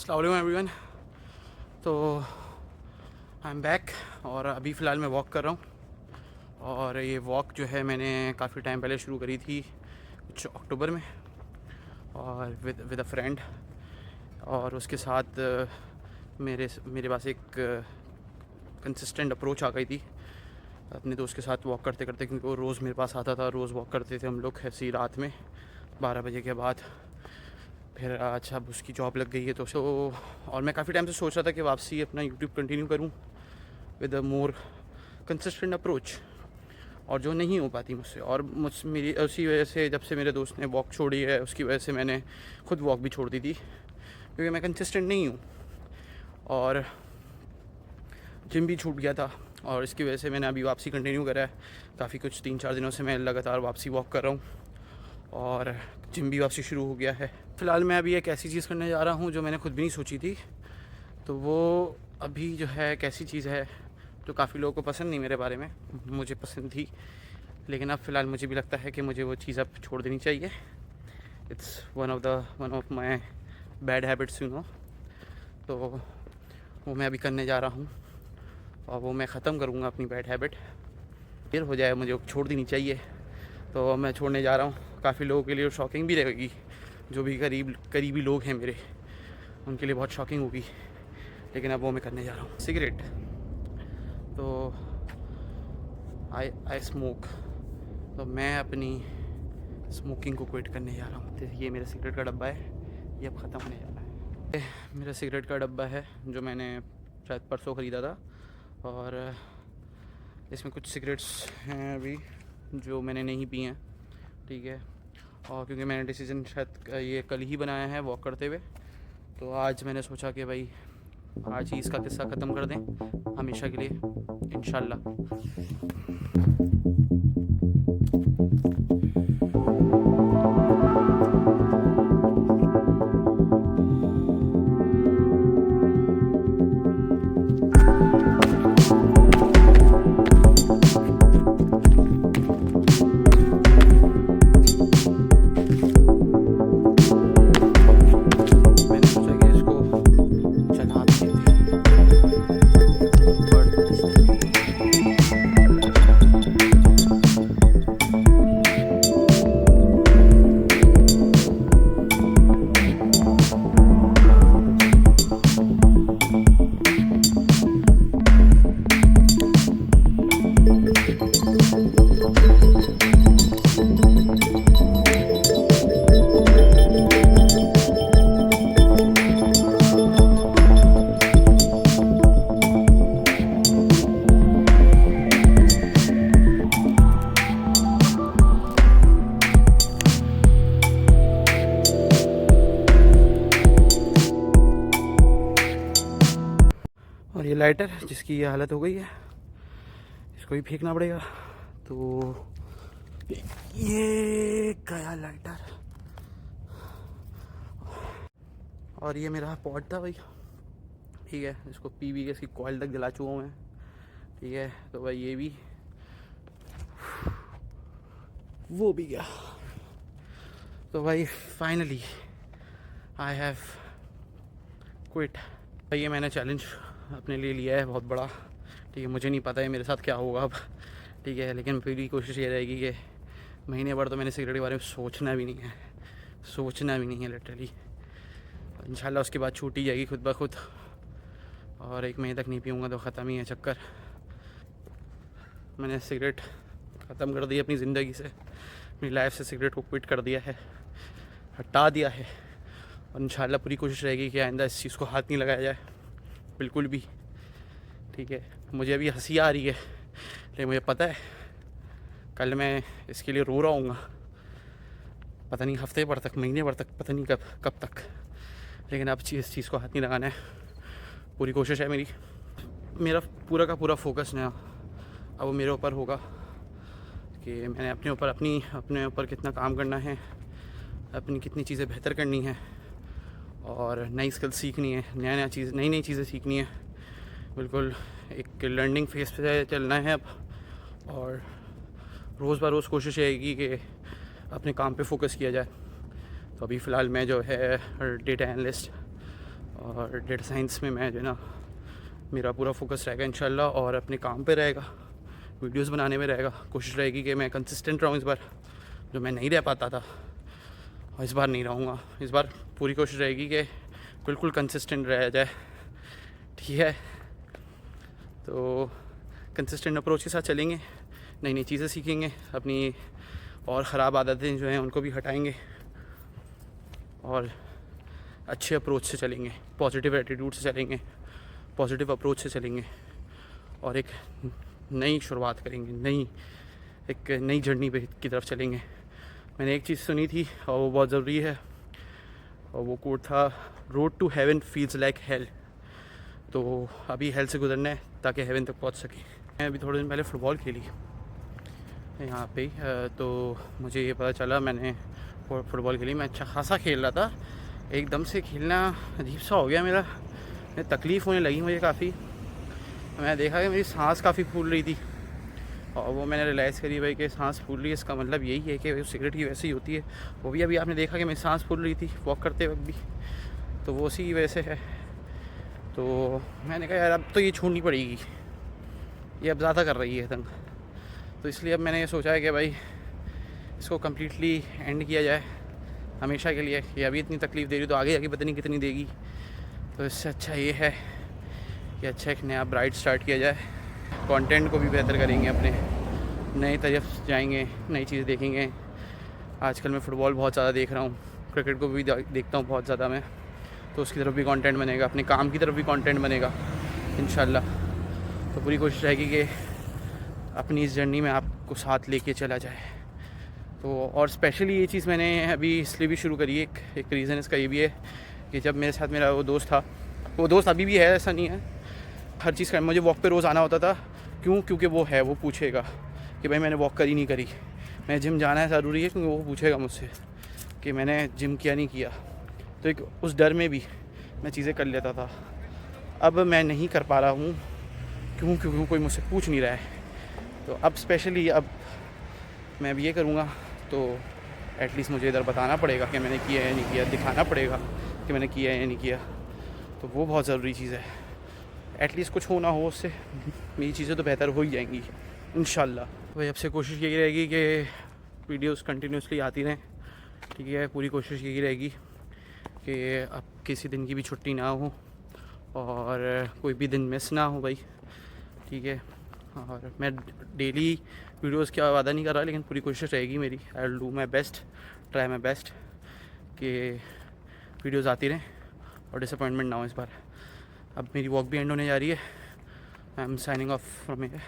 अस्सलाम वालेकुम एवरीवन। तो आई एम बैक और अभी फ़िलहाल मैं वॉक कर रहा हूँ। और ये वॉक जो है मैंने काफ़ी टाइम पहले शुरू करी थी, कुछ अक्टूबर में, और विद अ फ्रेंड। और उसके साथ मेरे पास एक कंसिस्टेंट अप्रोच आ गई थी अपने दोस्त के साथ वॉक करते करते, क्योंकि वो रोज़ मेरे पास आता था, रोज़ वॉक करते थे हम लोग ऐसी रात में 12 बजे के बाद। फिर अच्छा अब उसकी जॉब लग गई है तो और मैं काफ़ी टाइम से सोच रहा था कि वापसी अपना यूट्यूब कंटिन्यू करूं with a more consistent approach, और जो नहीं हो पाती मुझसे। और मेरी उसी वजह से जब से मेरे दोस्त ने वॉक छोड़ी है, उसकी वजह से मैंने खुद वॉक भी छोड़ दी थी, क्योंकि मैं कंसिस्टेंट नहीं हूँ। और जिम भी छूट गया था, और इसकी वजह से मैंने अभी वापसी कंटिन्यू करा है। काफ़ी कुछ 3-4 दिनों से मैं लगातार वापसी वॉक कर रहा हूँ, और जिम भी वापसी शुरू हो गया है। फ़िलहाल मैं अभी एक ऐसी चीज़ करने जा रहा हूँ जो मैंने खुद भी नहीं सोची थी। तो वो अभी जो है एक ऐसी चीज़ है जो काफ़ी लोगों को पसंद नहीं, मेरे बारे में मुझे पसंद थी, लेकिन अब फ़िलहाल मुझे भी लगता है कि मुझे वो चीज़ अब छोड़ देनी चाहिए। It's one of my bad habits, you know. तो वो मैं अभी करने जा रहा हूँ, और वो मैं ख़त्म करूँगा अपनी बैड हैबिट। देर हो जाए, मुझे छोड़ देनी चाहिए, तो मैं छोड़ने जा रहा हूँ। काफ़ी लोगों के लिए शॉकिंग भी रहेगी, जो भी करीबी लोग हैं मेरे, उनके लिए बहुत शॉकिंग होगी, लेकिन अब वो मैं करने जा रहा हूँ। सिगरेट तो आई स्मोक, तो मैं अपनी स्मोकिंग को क्विट करने जा रहा हूँ। तो ये मेरा सिगरेट का डब्बा है, ये अब ख़त्म होने जा रहा है। मेरा सिगरेट का डब्बा है जो मैंने शायद परसों ख़रीदा था, और इसमें कुछ सिगरेट्स हैं अभी जो मैंने नहीं पी हैं, ठीक है। और क्योंकि मैंने डिसीजन शायद ये कल ही बनाया है वॉक करते हुए, तो आज मैंने सोचा कि भाई आज ही इसका किस्सा ख़त्म कर दें हमेशा के लिए, इंशाल्लाह। मैंने सोचा कि इसको चला देते और ये लाइटर जिसकी ये हालत हो गई है, इसको भी फेंकना पड़ेगा। तो ये गया लाइटर, और ये मेरा पॉट था भाई, ठीक है। इसको पी के इसकी कॉइल तक जला चुका हूँ मैं, ठीक है। तो भाई ये भी, वो भी गया। तो भाई फाइनली आई हैव क्विट। भाई ये मैंने चैलेंज अपने लिए लिया है बहुत बड़ा, ठीक है। मुझे नहीं पता है मेरे साथ क्या होगा अब, ठीक है, लेकिन फिर भी कोशिश ये रहेगी कि महीने भर तो मैंने सिगरेट के बारे में सोचना भी नहीं है लिटरली। इंशाल्लाह उसके बाद छूट ही जाएगी खुद ब खुद, और 1 महीने तक नहीं पीऊँगा तो ख़त्म ही है चक्कर। मैंने सिगरेट ख़त्म कर दी अपनी ज़िंदगी से, अपनी लाइफ से सिगरेट को क्विट कर दिया है, हटा दिया है। और इंशाल्लाह पूरी कोशिश रहेगी कि आइंदा इस चीज़ को हाथ नहीं लगाया जाए बिल्कुल भी, ठीक है। मुझे अभी हंसी आ रही है, लेकिन मुझे पता है कल मैं इसके लिए रो रहा हूँगा, पता नहीं हफ्ते भर तक, महीने भर तक, पता नहीं कब तक, लेकिन अब इस चीज़ को हाथ नहीं लगाना है। पूरी कोशिश है मेरी, मेरा पूरा का पूरा फोकस ना अब वो मेरे ऊपर होगा कि मैंने अपने ऊपर कितना काम करना है, अपनी कितनी चीज़ें बेहतर करनी है, और नई स्किल सीखनी है, नई नई चीज़ें सीखनी है। बिल्कुल एक लर्निंग फेज पे चलना है अब, और रोज़ ब रोज़ कोशिश रहेगी कि अपने काम पे फोकस किया जाए। तो अभी फ़िलहाल मैं जो है डेटा एनालिस्ट और डेटा साइंस में मैं जो है ना मेरा पूरा फोकस रहेगा इंशाल्लाह, और अपने काम पे रहेगा, वीडियोस बनाने में रहेगा। कोशिश रहेगी कि मैं कंसिस्टेंट रहूँ इस बार, जो मैं नहीं रह पाता था, और इस बार नहीं रहूँगा। इस बार पूरी कोशिश रहेगी कि बिल्कुल कंसिस्टेंट रह जाए, ठीक है। तो कंसिस्टेंट अप्रोच के साथ चलेंगे, नई नई चीज़ें सीखेंगे, अपनी और ख़राब आदतें जो हैं उनको भी हटाएंगे, और अच्छे अप्रोच से चलेंगे, पॉजिटिव एटीट्यूड से चलेंगे, पॉजिटिव अप्रोच से चलेंगे, और एक नई शुरुआत करेंगे, एक नई जर्नी पे की तरफ चलेंगे। मैंने एक चीज़ सुनी थी और वो बहुत ज़रूरी है, और वो कोट था, road to heaven feels like hell. तो अभी हेल से गुजरना है ताकि हेवन तक पहुंच सके। मैं अभी थोड़े दिन पहले फ़ुटबॉल खेली यहाँ पे ही, तो मुझे ये पता चला, मैंने फ़ुटबॉल खेली, मैं अच्छा खासा खेल रहा था, एकदम से खेलना अजीब सा हो गया मेरा, तकलीफ़ होने लगी मुझे काफ़ी। मैं देखा कि मेरी सांस काफ़ी फूल रही थी, और वो मैंने रियलाइज़ करी भाई कि सांस फूल रही है, इसका मतलब यही है कि सिगरेट की वैसे ही होती है। वो भी अभी आपने देखा कि मेरी सांस फूल रही थी वॉक करते वक्त भी, तो वो उसी की वजह से है। तो मैंने कहा यार अब तो ये छोड़नी पड़ेगी, ये अब ज़्यादा कर रही है तंग। तो इसलिए अब मैंने ये सोचा है कि भाई इसको कम्प्लीटली एंड किया जाए हमेशा के लिए। ये अभी इतनी तकलीफ़ दे रही तो आगे पता नहीं कितनी देगी। तो इससे अच्छा ये है कि अच्छा एक नया ब्राइट स्टार्ट किया जाए, कंटेंट को भी बेहतर करेंगे, अपने नई तरफ जाएंगे, नई चीज़ देखेंगे। आजकल मैं फ़ुटबॉल बहुत ज़्यादा देख रहा हूँ, क्रिकेट को भी देखता हूँ बहुत ज़्यादा मैं, तो उसकी तरफ भी कंटेंट बनेगा, अपने काम की तरफ भी कंटेंट बनेगा इंशाल्लाह। तो पूरी कोशिश रहेगी कि अपनी इस जर्नी में आपको साथ लेके चला जाए। तो और स्पेशली ये चीज़ मैंने अभी इसलिए भी शुरू करी है, एक रीज़न इसका ये भी है कि जब मेरे साथ मेरा वो दोस्त था, वो दोस्त अभी भी है, ऐसा नहीं है, हर चीज़ का मुझे वॉक पे रोज़ आना होता था। क्योंकि वो है, वो पूछेगा कि भाई मैंने वॉक करी नहीं करी, मैं जिम जाना है ज़रूरी है, क्योंकि वो पूछेगा मुझसे कि मैंने जिम किया नहीं किया। तो एक उस डर में भी मैं चीज़ें कर लेता था। अब मैं नहीं कर पा रहा हूँ क्योंकि कोई मुझसे पूछ नहीं रहा है। तो अब स्पेशली अब मैं अब ये करूँगा तो एटलीस्ट मुझे इधर बताना पड़ेगा कि मैंने किया या नहीं किया, दिखाना पड़ेगा कि मैंने किया या नहीं किया। तो वो बहुत ज़रूरी चीज़ है। एटलीस्ट कुछ हो ना हो उससे मेरी चीज़ें तो बेहतर हो ही जाएंगी इंशाल्लाह। भाई अब से कोशिश यही रहेगी कि वीडियोस कंटिन्यूसली आती रहें, ठीक है। पूरी कोशिश यही रहेगी कि अब किसी दिन की भी छुट्टी ना हो और कोई भी दिन मिस ना हो भाई, ठीक है। और मैं डेली वीडियोस का वादा नहीं कर रहा, लेकिन पूरी कोशिश रहेगी मेरी, I will do my best, try my best कि वीडियोस आती रहें और डिसअपॉइंटमेंट ना हो इस बार। अब मेरी वॉक भी एंड होने जा रही है। I am signing off from here.